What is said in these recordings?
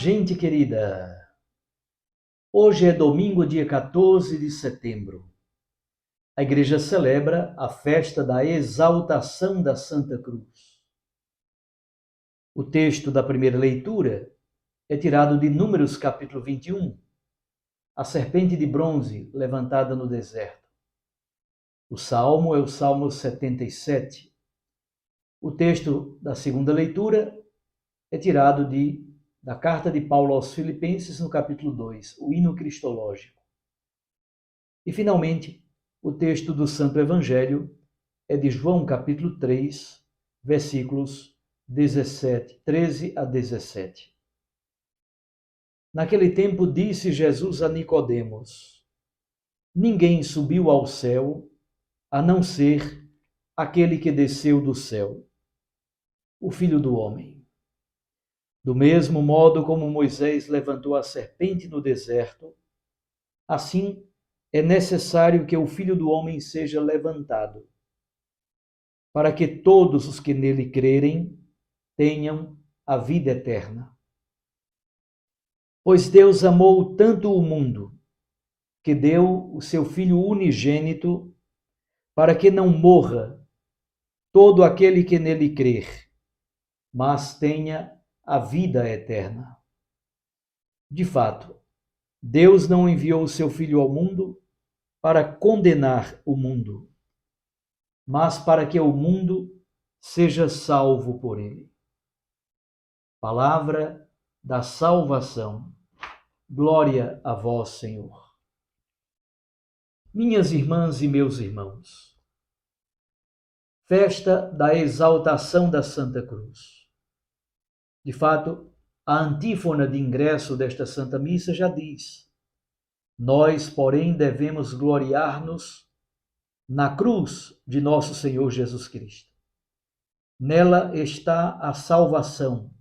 gente querida! Hoje é domingo, dia 14 de setembro. A igreja celebra a festa da exaltação da Santa Cruz. O texto da primeira leitura é tirado de Números capítulo 21, a serpente de bronze levantada no deserto. O salmo é o Salmo 77. O texto da segunda leitura é tirado da carta de Paulo aos Filipenses, no capítulo 2, o hino cristológico. E, finalmente, o texto do Santo Evangelho é de João, capítulo 3, versículos 13 a 17. Naquele tempo disse Jesus a Nicodemos: Ninguém subiu ao céu, a não ser aquele que desceu do céu, o Filho do Homem. Do mesmo modo como Moisés levantou a serpente no deserto, assim é necessário que o Filho do Homem seja levantado, para que todos os que nele crerem tenham a vida eterna. Pois Deus amou tanto o mundo, que deu o seu Filho unigênito, para que não morra todo aquele que nele crer, mas tenha a vida eterna. De fato, Deus não enviou o seu Filho ao mundo para condenar o mundo, mas para que o mundo seja salvo por ele. Palavra da salvação. Glória a vós, Senhor. Minhas irmãs e meus irmãos, festa da exaltação da Santa Cruz. De fato, a antífona de ingresso desta Santa Missa já diz: nós, porém, devemos gloriar-nos na cruz de nosso Senhor Jesus Cristo. Nela está a salvação,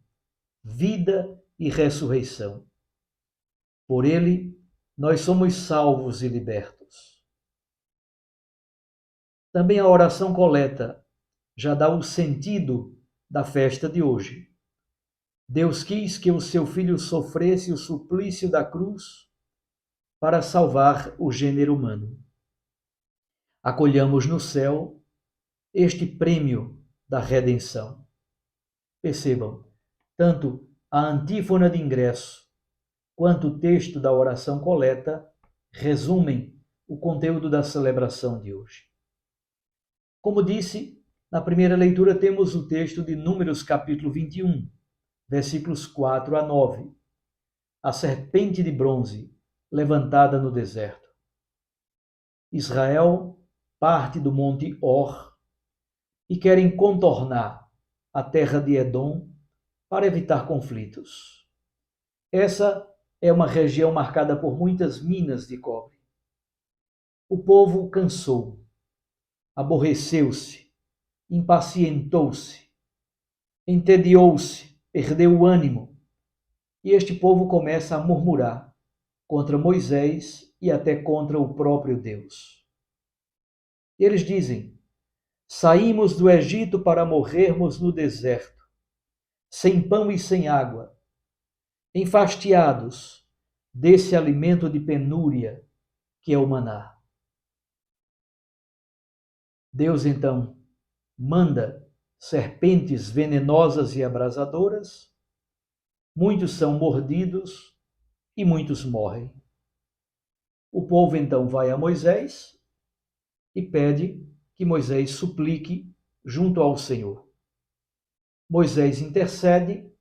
vida e ressurreição. Por ele, nós somos salvos e libertos. Também a oração coleta já dá o sentido da festa de hoje. Deus quis que o seu Filho sofresse o suplício da cruz para salvar o gênero humano. Acolhamos no céu este prêmio da redenção. Percebam, tanto a antífona de ingresso quanto o texto da oração coleta resumem o conteúdo da celebração de hoje. Como disse, na primeira leitura temos o texto de Números capítulo 21, versículos 4 a 9. A serpente de bronze levantada no deserto. Israel parte do monte Hor e querem contornar a terra de Edom para evitar conflitos. Essa é uma região marcada por muitas minas de cobre. O povo cansou, aborreceu-se, impacientou-se, entediou-se, perdeu o ânimo, e este povo começa a murmurar contra Moisés e até contra o próprio Deus. Eles dizem: saímos do Egito para morrermos no deserto, sem pão e sem água, enfastiados desse alimento de penúria que é o maná. Deus, então, manda serpentes venenosas e abrasadoras, muitos são mordidos e muitos morrem. O povo, então, vai a Moisés e pede que Moisés suplique junto ao Senhor. Moisés intercede.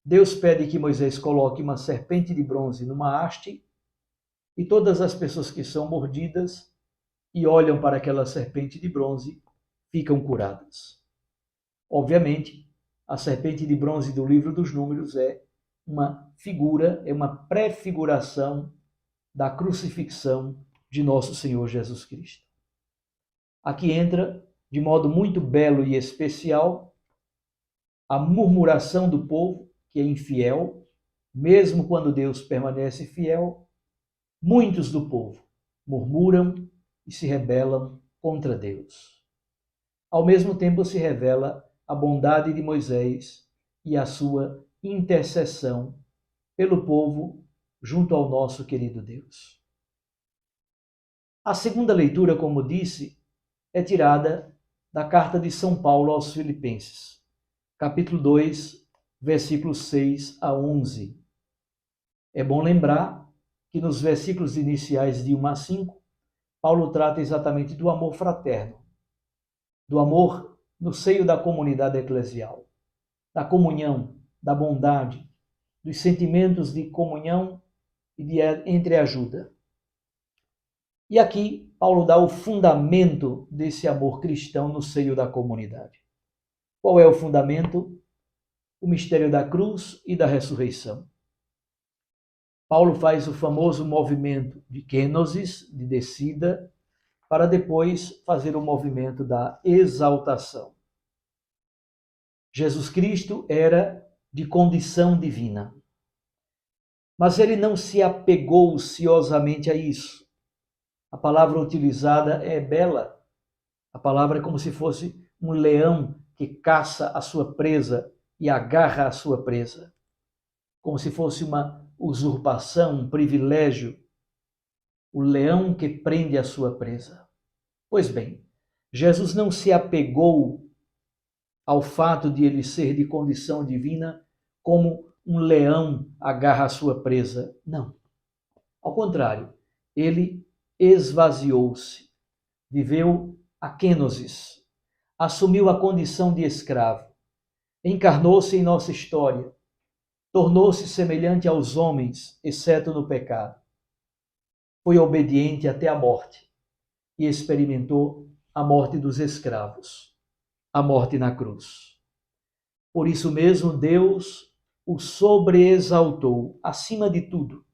Deus pede que Moisés coloque uma serpente de bronze numa haste e todas as pessoas que são mordidas e olham para aquela serpente de bronze ficam curadas. Obviamente, a serpente de bronze do livro dos Números é uma figura, é uma prefiguração da crucifixão de nosso Senhor Jesus Cristo. Aqui entra, de modo muito belo e especial, a murmuração do povo, que é infiel, mesmo quando Deus permanece fiel. Muitos do povo murmuram e se rebelam contra Deus. Ao mesmo tempo se revela a bondade de Moisés e a sua intercessão pelo povo junto ao nosso querido Deus. A segunda leitura, como disse, é tirada da carta de São Paulo aos Filipenses, capítulo 2, versículos 6 a 11. É bom lembrar que nos versículos iniciais de 1 a 5, Paulo trata exatamente do amor fraterno, do amor no seio da comunidade eclesial, da comunhão, da bondade, dos sentimentos de comunhão e de entreajuda. E aqui, Paulo dá o fundamento desse amor cristão no seio da comunidade. Qual é o fundamento? O mistério da cruz e da ressurreição. Paulo faz o famoso movimento de kenosis, de descida, para depois fazer o movimento da exaltação. Jesus Cristo era de condição divina, mas ele não se apegou ociosamente a isso. A palavra utilizada é bela. A palavra é como se fosse um leão que caça a sua presa e agarra a sua presa. Como se fosse uma usurpação, um privilégio. O leão que prende a sua presa. Pois bem, Jesus não se apegou ao fato de ele ser de condição divina como um leão agarra a sua presa. Não. Ao contrário, ele esvaziou-se, viveu a kenosis, assumiu a condição de escravo, encarnou-se em nossa história, tornou-se semelhante aos homens, exceto no pecado. Foi obediente até a morte e experimentou a morte dos escravos, a morte na cruz. Por isso mesmo, Deus o sobreexaltou acima de tudo.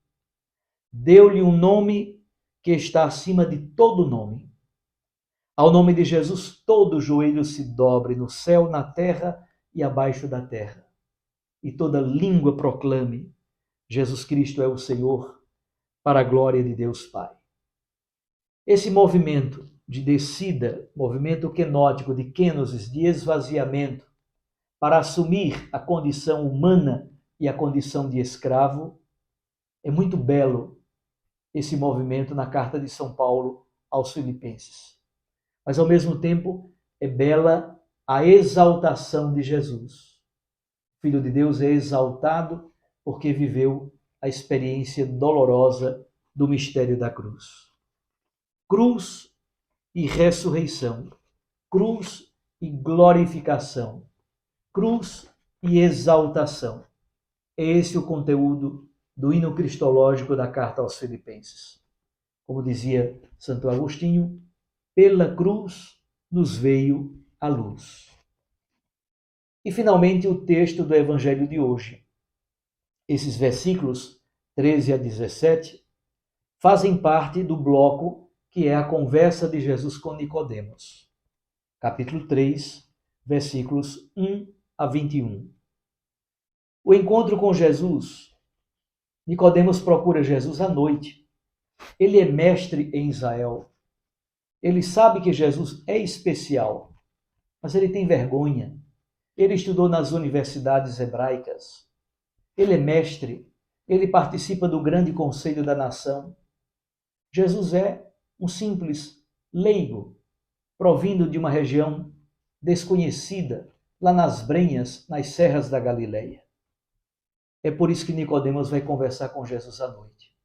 Deu-lhe um nome que está acima de todo nome. Ao nome de Jesus, todo joelho se dobre no céu, na terra e abaixo da terra. E toda língua proclame: Jesus Cristo é o Senhor, para a glória de Deus Pai. Esse movimento de descida, movimento kenótico, de kenosis, de esvaziamento, para assumir a condição humana e a condição de escravo, é muito belo esse movimento na carta de São Paulo aos Filipenses. Mas, ao mesmo tempo, é bela a exaltação de Jesus. O Filho de Deus é exaltado porque viveu a experiência dolorosa do mistério da cruz. Cruz e ressurreição. Cruz e glorificação. Cruz e exaltação. É esse o conteúdo do hino cristológico da carta aos Filipenses. Como dizia Santo Agostinho, pela cruz nos veio a luz. E finalmente o texto do Evangelho de hoje. Esses versículos 13 a 17 fazem parte do bloco que é a conversa de Jesus com Nicodemos. Capítulo 3, versículos 1 a 21. O encontro com Jesus. Nicodemos procura Jesus à noite. Ele é mestre em Israel. Ele sabe que Jesus é especial, mas ele tem vergonha. Ele estudou nas universidades hebraicas. Ele é mestre. Ele participa do grande conselho da nação. Jesus é um simples leigo, provindo de uma região desconhecida, lá nas brenhas, nas serras da Galileia. É por isso que Nicodemos vai conversar com Jesus à noite.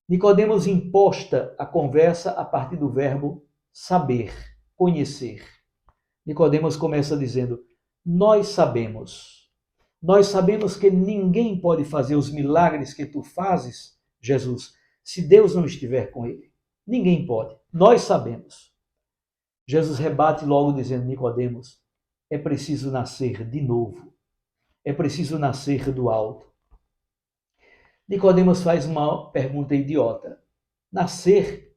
Nicodemos imposta a conversa a partir do verbo saber, conhecer. Nicodemos começa dizendo: nós sabemos que ninguém pode fazer os milagres que tu fazes, Jesus, se Deus não estiver com ele. Ninguém pode. Nós sabemos. Jesus rebate logo dizendo: Nicodemos, é preciso nascer de novo. É preciso nascer do alto. Nicodemos faz uma pergunta idiota. Nascer?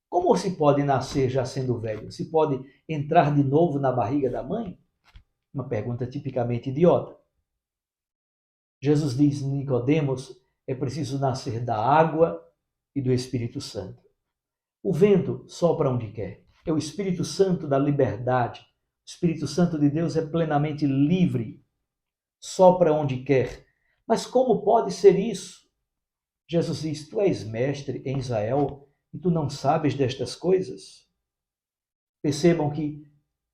Como se pode nascer já sendo velho? Se pode entrar de novo na barriga da mãe? Uma pergunta tipicamente idiota. Jesus diz: Nicodemos, é preciso nascer da água e do Espírito Santo. O vento sopra onde quer. É o Espírito Santo da liberdade. O Espírito Santo de Deus é plenamente livre. Sopra onde quer. Mas como pode ser isso? Jesus diz: tu és mestre em Israel e tu não sabes destas coisas? Percebam que,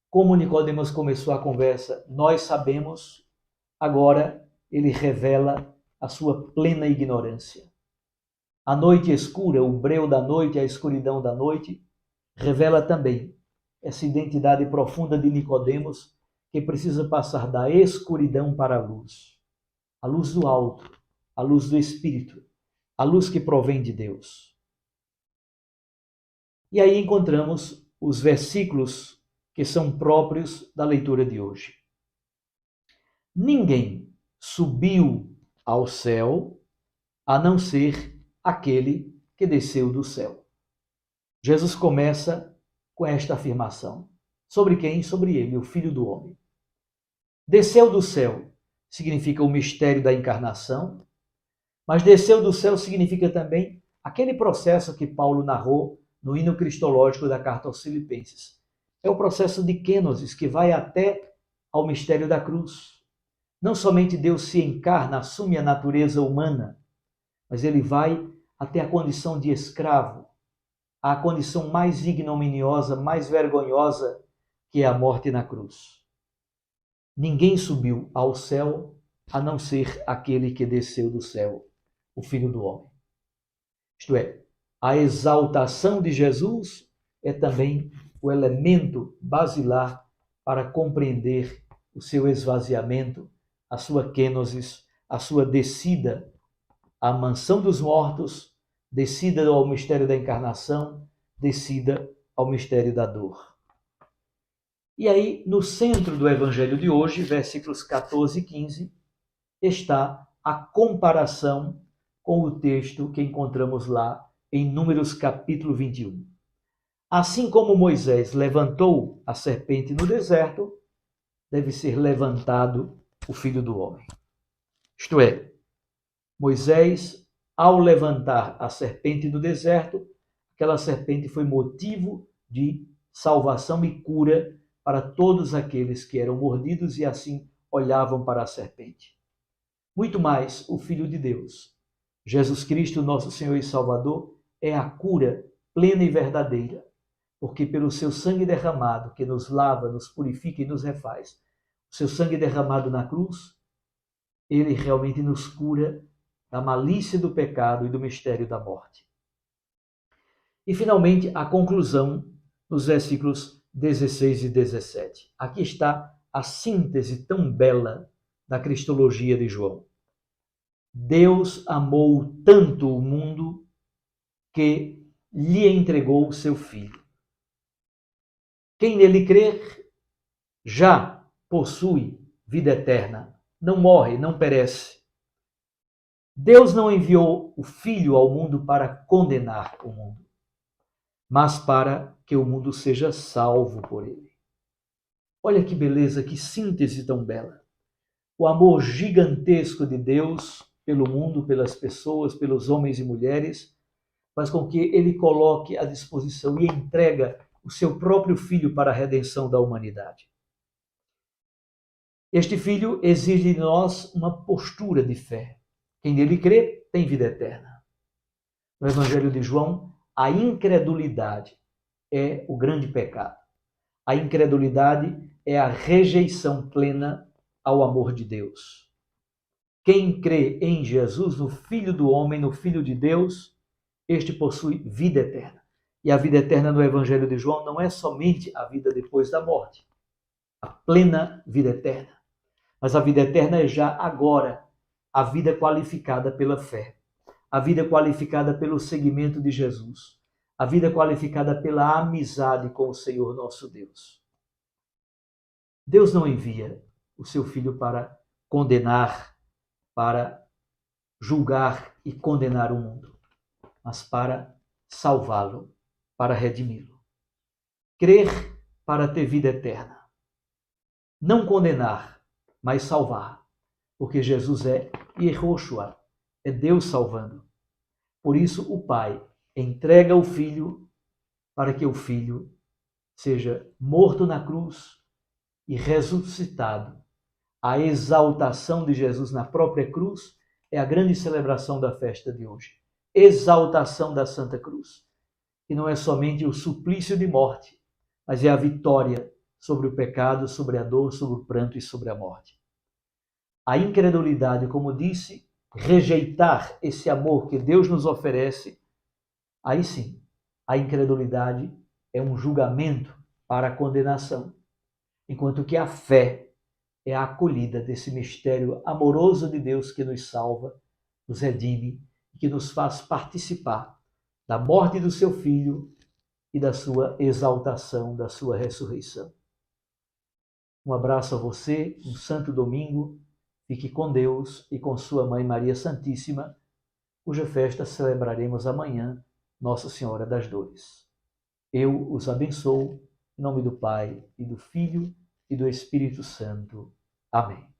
como Nicodemos começou a conversa, nós sabemos, agora ele revela a sua plena ignorância. A noite escura, o breu da noite, a escuridão da noite, revela também essa identidade profunda de Nicodemos, que precisa passar da escuridão para a luz do alto, a luz do Espírito, a luz que provém de Deus. E aí encontramos os versículos que são próprios da leitura de hoje. Ninguém subiu ao céu a não ser aquele que desceu do céu. Jesus começa com esta afirmação. Sobre quem? Sobre ele, o Filho do Homem. Desceu do céu significa o mistério da encarnação, mas desceu do céu significa também aquele processo que Paulo narrou no hino cristológico da carta aos Filipenses. É o processo de kenosis, que vai até ao mistério da cruz. Não somente Deus se encarna, assume a natureza humana, mas ele vai até a condição de escravo, a condição mais ignominiosa, mais vergonhosa, que é a morte na cruz. Ninguém subiu ao céu a não ser aquele que desceu do céu, o Filho do Homem. Isto é, a exaltação de Jesus é também o elemento basilar para compreender o seu esvaziamento, a sua kenosis, a sua descida à mansão dos mortos, descida ao mistério da encarnação, descida ao mistério da dor. E aí, no centro do evangelho de hoje, versículos 14 e 15, está a comparação com o texto que encontramos lá em Números capítulo 21. Assim como Moisés levantou a serpente no deserto, deve ser levantado o Filho do Homem. Isto é, Moisés, ao levantar a serpente do deserto, aquela serpente foi motivo de salvação e cura para todos aqueles que eram mordidos e assim olhavam para a serpente. Muito mais o Filho de Deus, Jesus Cristo, nosso Senhor e Salvador, é a cura plena e verdadeira, porque pelo seu sangue derramado, que nos lava, nos purifica e nos refaz, o seu sangue derramado na cruz, ele realmente nos cura da malícia do pecado e do mistério da morte. E finalmente a conclusão nos versículos 16 e 17. Aqui está a síntese tão bela da cristologia de João. Deus amou tanto o mundo que lhe entregou o seu Filho. Quem nele crer já possui vida eterna, não morre, não perece. Deus não enviou o Filho ao mundo para condenar o mundo, mas para que o mundo seja salvo por ele. Olha que beleza, que síntese tão bela. O amor gigantesco de Deus pelo mundo, pelas pessoas, pelos homens e mulheres, faz com que ele coloque à disposição e entrega o seu próprio Filho para a redenção da humanidade. Este Filho exige de nós uma postura de fé. Quem nele crê tem vida eterna. No Evangelho de João, a incredulidade é o grande pecado. A incredulidade é a rejeição plena ao amor de Deus. Quem crê em Jesus, no Filho do Homem, no Filho de Deus, este possui vida eterna. E a vida eterna no Evangelho de João não é somente a vida depois da morte, a plena vida eterna. Mas a vida eterna é já agora a vida qualificada pela fé, a vida qualificada pelo seguimento de Jesus, a vida qualificada pela amizade com o Senhor nosso Deus. Deus não envia o seu Filho para condenar, para julgar e condenar o mundo, mas para salvá-lo, para redimi-lo. Crer para ter vida eterna. Não condenar, mas salvar, porque Jesus é Yehoshua, é Deus salvando. Por isso o Pai entrega o Filho para que o Filho seja morto na cruz e ressuscitado. A exaltação de Jesus na própria cruz é a grande celebração da festa de hoje. Exaltação da Santa Cruz. Que não é somente o suplício de morte, mas é a vitória sobre o pecado, sobre a dor, sobre o pranto e sobre a morte. A incredulidade, como disse, rejeitar esse amor que Deus nos oferece, aí sim, a incredulidade é um julgamento para a condenação, enquanto que a fé é a acolhida desse mistério amoroso de Deus que nos salva, nos redime e que nos faz participar da morte do seu Filho e da sua exaltação, da sua ressurreição. Um abraço a você, um santo domingo, fique com Deus e com sua Mãe Maria Santíssima, cuja festa celebraremos amanhã, Nossa Senhora das Dores. Eu os abençoo, em nome do Pai, e do Filho, e do Espírito Santo. Amém.